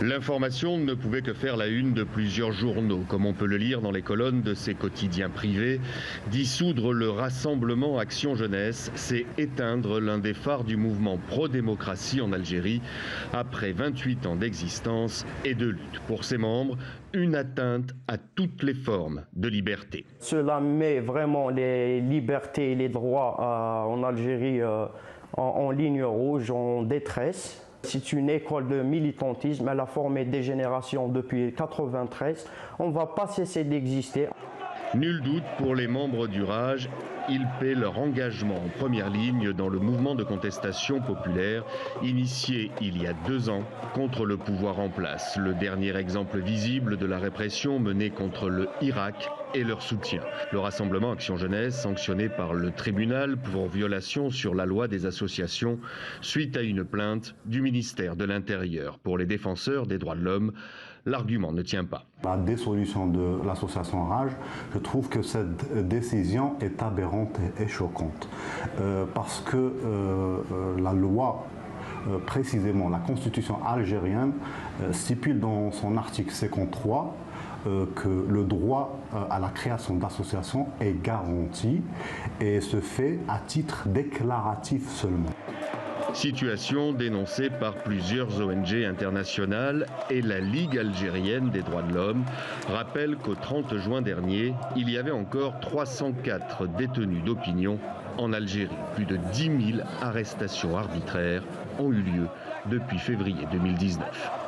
L'information ne pouvait que faire la une de plusieurs journaux, comme on peut le lire dans les colonnes de ces quotidiens privés. Dissoudre le Rassemblement Action Jeunesse, c'est éteindre l'un des phares du mouvement pro-démocratie en Algérie. Après 28 ans d'existence et de lutte pour ses membres, une atteinte à toutes les formes de liberté. Cela met vraiment les libertés et les droits en Algérie en ligne rouge, en détresse. C'est une école de militantisme, elle a formé des générations depuis 1993. On ne va pas cesser d'exister. Nul doute pour les membres du RAJ, ils paient leur engagement en première ligne dans le mouvement de contestation populaire initié il y a 2 ans contre le pouvoir en place. Le dernier exemple visible de la répression menée contre le Irak et leur soutien. Le Rassemblement Action Jeunesse, sanctionné par le tribunal pour violation sur la loi des associations, suite à une plainte du ministère de l'Intérieur. Pour les défenseurs des droits de l'homme, l'argument ne tient pas. La dissolution de l'association RAJ, je trouve que cette décision est aberrante et choquante. Parce que la loi, précisément la constitution algérienne, stipule dans son article 53 que le droit à la création d'associations est garanti et se fait à titre déclaratif seulement. Situation dénoncée par plusieurs ONG internationales et la Ligue algérienne des droits de l'homme rappelle qu'au 30 juin dernier, il y avait encore 304 détenus d'opinion en Algérie. Plus de 10 000 arrestations arbitraires ont eu lieu depuis février 2019.